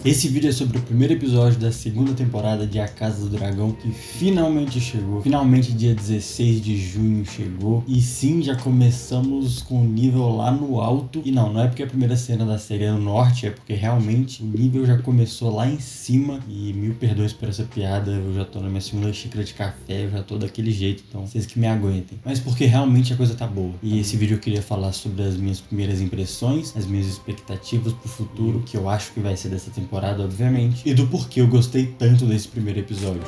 Esse vídeo é sobre o primeiro episódio da segunda temporada de A Casa do Dragão, que finalmente chegou. Finalmente dia 16 de junho chegou. E sim, já começamos com o nível lá no alto. E não é porque a primeira cena da série é no norte, é porque realmente o nível já começou lá em cima. E mil perdões por essa piada, eu já tô na minha segunda xícara de café, eu já tô daquele jeito, então vocês que me aguentem. Mas porque realmente a coisa tá boa. E esse vídeo eu queria falar sobre as minhas primeiras impressões, as minhas expectativas pro futuro, que eu acho que vai ser dessa temporada, obviamente, e do porquê eu gostei tanto desse primeiro episódio.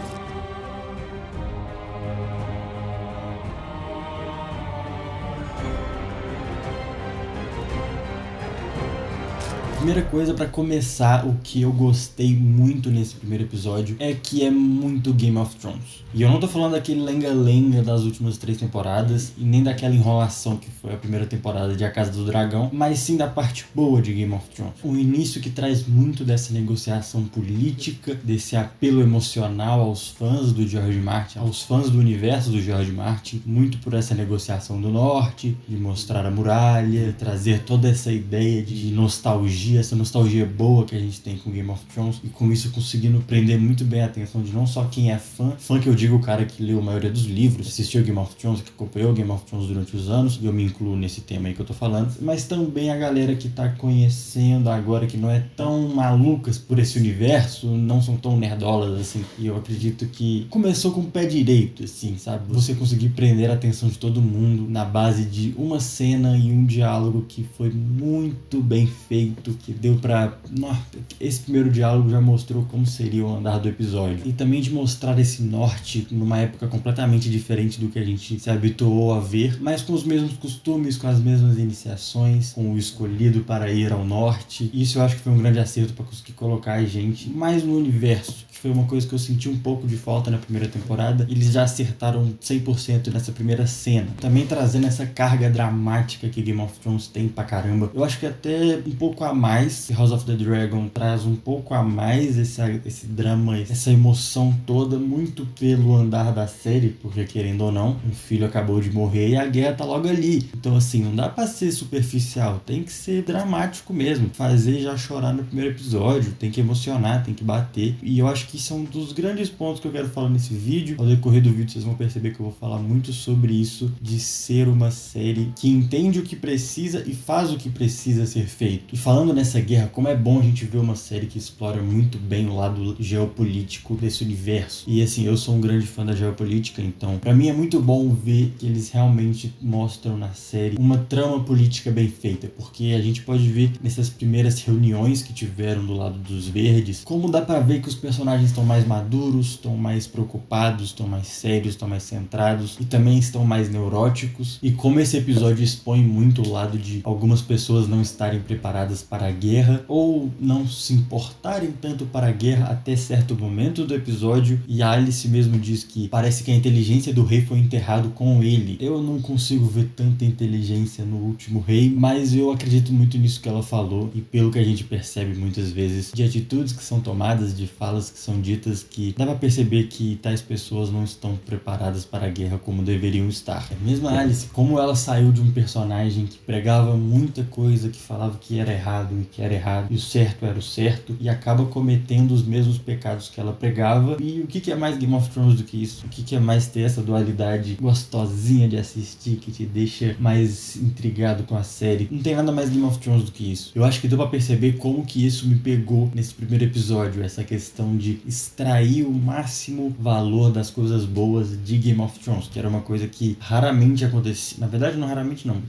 Primeira coisa, pra começar, o que eu gostei muito nesse primeiro episódio é que é muito Game of Thrones. E eu não tô falando daquele lenga-lenga das últimas 3 temporadas e nem daquela enrolação que foi a primeira temporada de A Casa do Dragão, mas sim da parte boa de Game of Thrones. Um início que traz muito dessa negociação política, desse apelo emocional aos fãs do George Martin, aos fãs do universo do George Martin, muito por essa negociação do norte, de mostrar a muralha, de trazer toda essa ideia de nostalgia, essa nostalgia boa que a gente tem com Game of Thrones, e com isso conseguindo prender muito bem a atenção de não só quem é fã que eu digo o cara que leu a maioria dos livros, assistiu Game of Thrones, que acompanhou Game of Thrones durante os anos, e eu me incluo nesse tema aí que eu tô falando, mas também a galera que tá conhecendo agora, que não é tão malucas por esse universo, não são tão nerdolas assim, e eu acredito que começou com o pé direito, assim, sabe? Você conseguir prender a atenção de todo mundo na base de uma cena e um diálogo que foi muito bem feito, que deu pra... Nossa, esse primeiro diálogo já mostrou como seria o andar do episódio. E também de mostrar esse norte numa época completamente diferente do que a gente se habituou a ver, mas com os mesmos costumes, com as mesmas iniciações, com o escolhido para ir ao norte. E isso eu acho que foi um grande acerto para conseguir colocar a gente mais no universo, que foi uma coisa que eu senti um pouco de falta na primeira temporada. Eles já acertaram 100% nessa primeira cena, também trazendo essa carga dramática que Game of Thrones tem pra caramba. Eu acho que até um pouco a mais, House of the Dragon traz um pouco a mais esse drama, essa emoção toda, muito pelo andar da série, porque querendo ou não, um filho acabou de morrer e a guerra tá logo ali. Então assim, não dá pra ser superficial, tem que ser dramático mesmo, fazer já chorar no primeiro episódio, tem que emocionar, tem que bater. E eu acho que isso é um dos grandes pontos que eu quero falar nesse vídeo. Ao decorrer do vídeo vocês vão perceber que eu vou falar muito sobre isso, de ser uma série que entende o que precisa e faz o que precisa ser feito. E falando nessa guerra, como é bom a gente ver uma série que explora muito bem o lado geopolítico desse universo. E assim, eu sou um grande fã da geopolítica, então pra mim é muito bom ver que eles realmente mostram na série uma trama política bem feita, porque a gente pode ver nessas primeiras reuniões que tiveram do lado dos verdes, como dá pra ver que os personagens estão mais maduros, estão mais preocupados, estão mais sérios, estão mais centrados e também estão mais neuróticos, e como esse episódio expõe muito o lado de algumas pessoas não estarem preparadas para a guerra ou não se importarem tanto para a guerra até certo momento do episódio, e a Alice mesmo diz que parece que a inteligência do rei foi enterrado com ele. Eu não consigo ver tanta inteligência no último rei, mas eu acredito muito nisso que ela falou, e pelo que a gente percebe muitas vezes de atitudes que são tomadas, de falas que são ditas, que dá pra perceber que tais pessoas não estão preparadas para a guerra como deveriam estar. Mesmo a Alice, como ela saiu de um personagem que pregava muita coisa, que falava que era errado e que era errado, e o certo era o certo, e acaba cometendo os mesmos pecados que ela pregava. E o que é mais Game of Thrones do que isso? O que é mais ter essa dualidade gostosinha de assistir, que te deixa mais intrigado com a série? Não tem nada mais Game of Thrones do que isso. Eu acho que deu pra perceber como que isso me pegou nesse primeiro episódio, essa questão de extrair o máximo valor das coisas boas de Game of Thrones, que era uma coisa que raramente acontecia, na verdade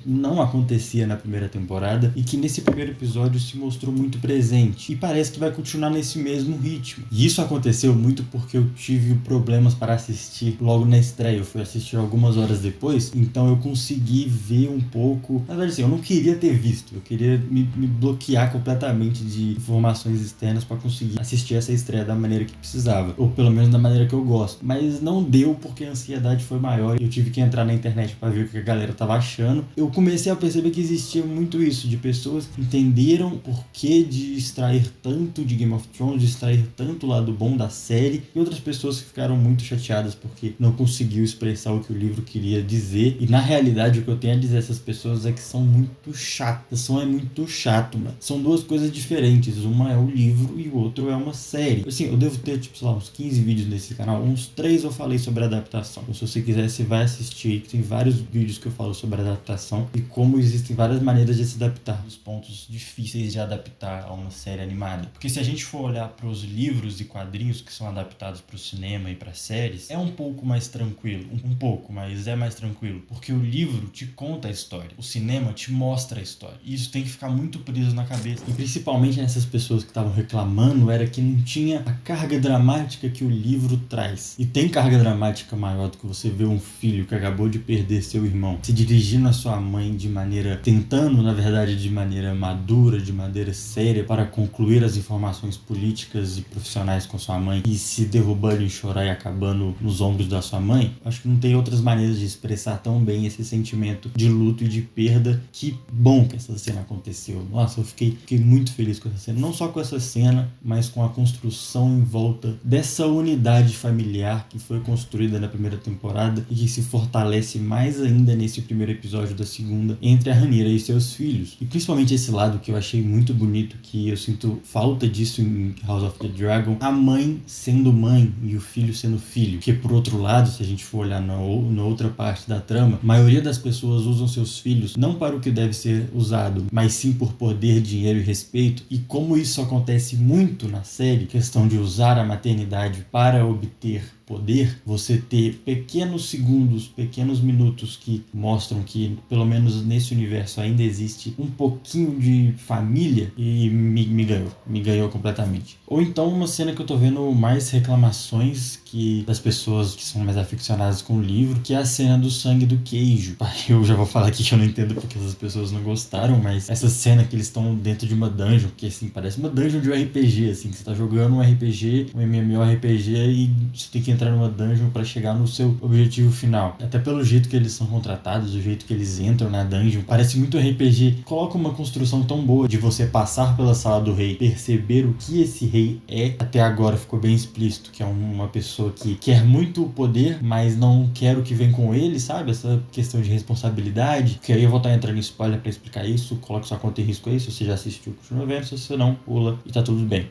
não acontecia na primeira temporada, e que nesse primeiro episódio se mostrou muito presente, e parece que vai continuar nesse mesmo ritmo. E isso aconteceu muito porque eu tive problemas para assistir logo na estreia, eu fui assistir algumas horas depois, então eu consegui ver um pouco, na verdade assim, eu não queria ter visto, eu queria me bloquear completamente de informações externas para conseguir assistir essa estreia da maneira que precisava, ou pelo menos da maneira que eu gosto, mas não deu porque a ansiedade foi maior e eu tive que entrar na internet para ver o que a galera tava achando. Eu comecei a perceber que existia muito isso, de pessoas que entenderam entenderam o porquê de extrair tanto de Game of Thrones, de extrair tanto o lado bom da série, e outras pessoas que ficaram muito chateadas porque não conseguiu expressar o que o livro queria dizer. E na realidade o que eu tenho a dizer a essas pessoas é que são muito chatas, é muito chato, mano. São duas coisas diferentes, uma é o livro e o outro é uma série. Assim, eu devo ter, tipo, sei lá, uns 15 vídeos nesse canal, uns 3 eu falei sobre adaptação. Então, se você quiser, você vai assistir, tem vários vídeos que eu falo sobre adaptação e como existem várias maneiras de se adaptar, os pontos difíceis de adaptar a uma série animada. Porque se a gente for olhar para os livros e quadrinhos que são adaptados para o cinema e para séries, é um pouco mais tranquilo, um pouco, mas é mais tranquilo, porque o livro te conta a história, o cinema te mostra a história, e isso tem que ficar muito preso na cabeça. E principalmente nessas pessoas que estavam reclamando, era que não tinha a carga dramática que o livro traz. E tem carga dramática maior do que você ver um filho que acabou de perder seu irmão se dirigindo à sua mãe de maneira, tentando, na verdade, de maneira madura, de maneira séria, para concluir as informações políticas e profissionais com sua mãe, e se derrubando em chorar e acabando nos ombros da sua mãe. Acho que não tem outras maneiras de expressar tão bem esse sentimento de luto e de perda. Que bom que essa cena aconteceu. Nossa, eu fiquei muito feliz com essa cena. Não só com essa cena, mas com a construção em volta dessa unidade familiar que foi construída na primeira temporada e que se fortalece mais ainda nesse primeiro episódio da segunda, entre a Rhaenyra e seus filhos. E principalmente esse lado que eu achei muito bonito, que eu sinto falta disso em House of the Dragon, a mãe sendo mãe e o filho sendo filho. Que por outro lado, se a gente for olhar na outra parte da trama, a maioria das pessoas usam seus filhos não para o que deve ser usado, mas sim por poder, dinheiro e respeito. E como isso acontece muito na série, questão de usar a maternidade para obter poder, você ter pequenos segundos, pequenos minutos que mostram que, pelo menos nesse universo, ainda existe um pouquinho de família, e me ganhou completamente. Ou então uma cena que eu tô vendo mais reclamações das pessoas que são mais aficionadas com o livro, que é a cena do sangue do queijo. Eu já vou falar aqui que eu não entendo porque essas pessoas não gostaram, mas essa cena que eles estão dentro de uma dungeon, que assim, parece uma dungeon de um RPG, assim, que você tá jogando um RPG, um MMORPG, e você tem que entrar numa dungeon para chegar no seu objetivo final. Até pelo jeito que eles são contratados, o jeito que eles entram na dungeon, parece muito RPG. Coloca uma construção tão boa de você passar pela sala do rei, perceber o que esse rei é. Até agora ficou bem explícito que é uma pessoa que quer muito o poder, mas não quer o que vem com ele, sabe? Essa questão de responsabilidade, que aí eu vou estar entrando em spoiler para explicar isso. Coloque sua conta em risco aí, se você já assistiu, continua vendo, se você não, pula e tá tudo bem.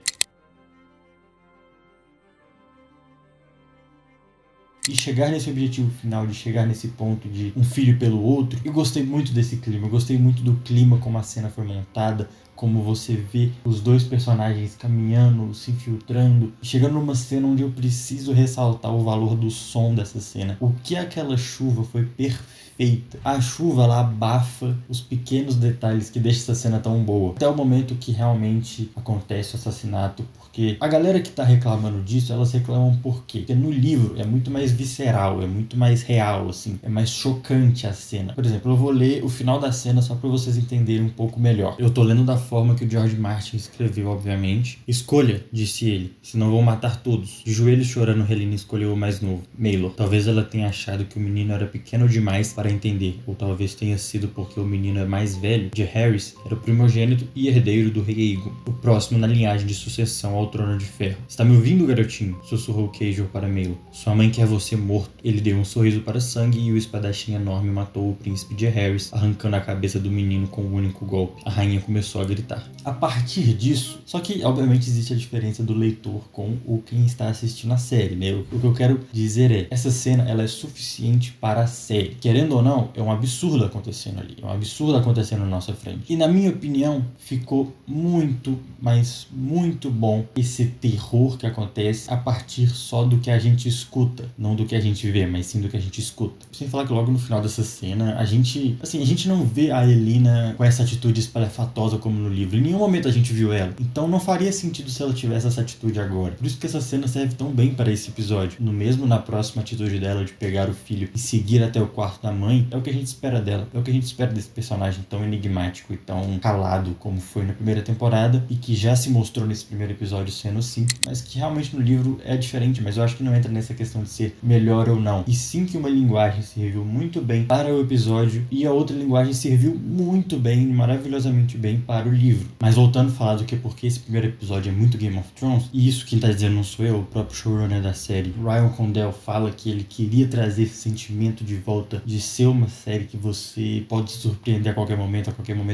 E chegar nesse objetivo final, de chegar nesse ponto de um filho pelo outro, eu gostei muito desse clima, eu gostei muito do clima, como a cena foi montada, como você vê os dois personagens caminhando, se infiltrando, chegando numa cena onde eu preciso ressaltar o valor do som dessa cena. O que aquela chuva foi perfeita. A chuva, ela abafa os pequenos detalhes que deixam essa cena tão boa. Até o momento que realmente acontece o assassinato, porque a galera que tá reclamando disso, elas reclamam por quê? Porque no livro é muito mais visceral, é muito mais real, assim, é mais chocante a cena. Por exemplo, eu vou ler o final da cena só pra vocês entenderem um pouco melhor. Eu tô lendo da forma que o George Martin escreveu, obviamente. Escolha, disse ele, senão vou matar todos. De joelhos chorando, Helena escolheu o mais novo, Maelor. Talvez ela tenha achado que o menino era pequeno demais para entender, ou talvez tenha sido porque o menino é mais velho. De Harris era o primogênito e herdeiro do rei Aegon, o próximo na linhagem de sucessão ao trono de ferro. Está me ouvindo, garotinho? Sussurrou Kejor para Maelor. Sua mãe quer você morto. Ele deu um sorriso para Sangue e o espadachim enorme matou o príncipe de Harris, arrancando a cabeça do menino com um único golpe. A rainha começou a gritar. A partir disso, só que obviamente existe a diferença do leitor com o quem está assistindo a série, né? O que eu quero dizer é, essa cena ela é suficiente para a série. Querendo ou não, é um absurdo acontecendo ali. É um absurdo acontecendo na nossa frente. E na minha opinião, ficou muito, mas muito bom esse terror que acontece a partir só do que a gente escuta. Não do que a gente vê, mas sim do que a gente escuta. Sem falar que logo no final dessa cena, a gente não vê a Elena com essa atitude espalhafatosa como no livro. Em nenhum momento a gente viu ela. Então não faria sentido se ela tivesse essa atitude agora. Por isso que essa cena serve tão bem para esse episódio. Na próxima atitude dela de pegar o filho e seguir até o quarto da mãe mãe, é o que a gente espera dela. É o que a gente espera desse personagem tão enigmático e tão calado como foi na primeira temporada e que já se mostrou nesse primeiro episódio sendo assim, mas que realmente no livro é diferente, mas eu acho que não entra nessa questão de ser melhor ou não. E sim que uma linguagem serviu muito bem para o episódio e a outra linguagem serviu muito bem, maravilhosamente bem para o livro. Mas voltando a falar do que porque esse primeiro episódio é muito Game of Thrones, e isso quem tá dizendo não sou eu, o próprio showrunner da série, Ryan Condell, fala que ele queria trazer esse sentimento de volta de ser uma série que você pode se surpreender a qualquer momento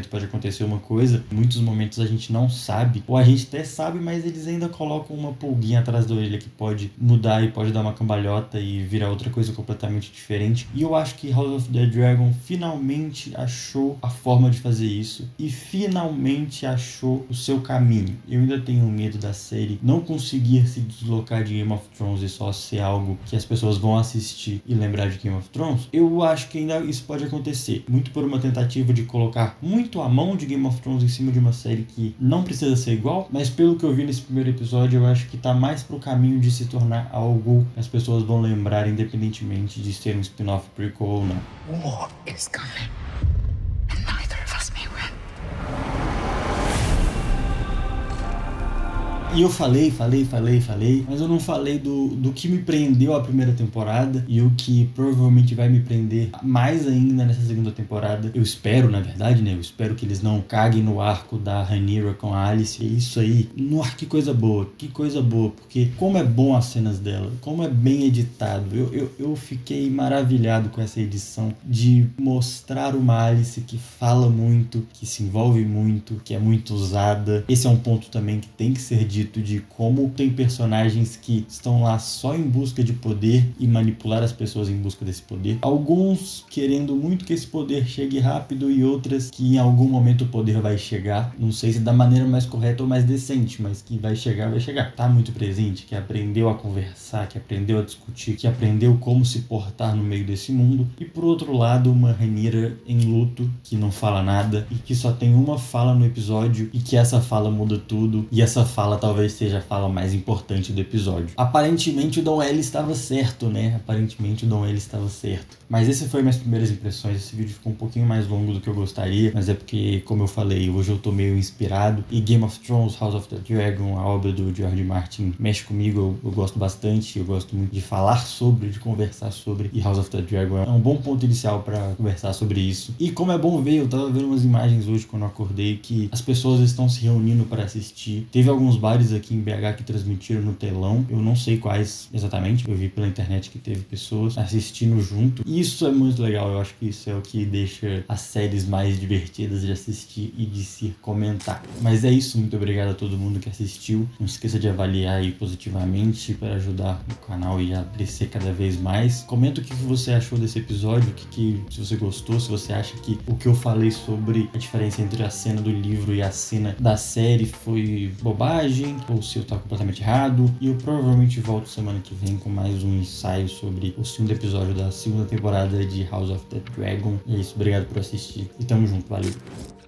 pode acontecer uma coisa. Em muitos momentos a gente não sabe, ou a gente até sabe, mas eles ainda colocam uma pulguinha atrás da orelha que pode mudar e pode dar uma cambalhota e virar outra coisa completamente diferente. E eu acho que House of the Dragon finalmente achou a forma de fazer isso e finalmente achou o seu caminho. Eu ainda tenho medo da série não conseguir se deslocar de Game of Thrones e só ser algo que as pessoas vão assistir e lembrar de Game of Thrones. Eu acho que ainda isso pode acontecer, muito por uma tentativa de colocar muito a mão de Game of Thrones em cima de uma série que não precisa ser igual, mas pelo que eu vi nesse primeiro episódio, eu acho que tá mais pro caminho de se tornar algo que as pessoas vão lembrar independentemente de ser um spin-off prequel ou não. War is coming, and neither of us may win. E eu falei, mas eu não falei do que me prendeu a primeira temporada e o que provavelmente vai me prender mais ainda nessa segunda temporada. Eu espero, na verdade, né? Eu espero que eles não caguem no arco da Rhaenyra com a Alice. E isso aí, que coisa boa, porque como é bom as cenas dela, como é bem editado. Eu fiquei maravilhado com essa edição de mostrar uma Alice que fala muito, que se envolve muito, que é muito usada. Esse é um ponto também que tem que ser dito de como tem personagens que estão lá só em busca de poder e manipular as pessoas em busca desse poder. Alguns querendo muito que esse poder chegue rápido e outras que em algum momento o poder vai chegar. Não sei se da maneira mais correta ou mais decente, mas que vai chegar. Tá muito presente, que aprendeu a conversar, que aprendeu a discutir, que aprendeu como se portar no meio desse mundo. E por outro lado, uma Rhaenyra em luto, que não fala nada e que só tem uma fala no episódio e que essa fala muda tudo. E essa fala talvez seja a fala mais importante do episódio. Aparentemente o Dom L estava certo, né? Mas essas foram minhas primeiras impressões. Esse vídeo ficou um pouquinho mais longo do que eu gostaria, mas é porque, como eu falei, hoje eu tô meio inspirado. E Game of Thrones, House of the Dragon, a obra do George Martin, mexe comigo. Eu gosto bastante, eu gosto muito de falar sobre, de conversar sobre. E House of the Dragon é um bom ponto inicial para conversar sobre isso. E como é bom ver, eu tava vendo umas imagens hoje quando eu acordei, que as pessoas estão se reunindo para assistir. Teve alguns bares aqui em BH que transmitiram no telão, eu não sei quais exatamente, eu vi pela internet que teve pessoas assistindo junto. Isso é muito legal, eu acho que isso é o que deixa as séries mais divertidas de assistir e de se comentar. Mas é isso, muito obrigado a todo mundo que assistiu. Não esqueça de avaliar aí positivamente para ajudar o canal a crescer cada vez mais. Comenta o que você achou desse episódio, se você gostou, se você acha que o que eu falei sobre a diferença entre a cena do livro e a cena da série foi bobagem, ou se eu tá completamente errado. E eu provavelmente volto semana que vem com mais um ensaio sobre o segundo episódio da segunda temporada de House of the Dragon. E é isso, obrigado por assistir e tamo junto, valeu!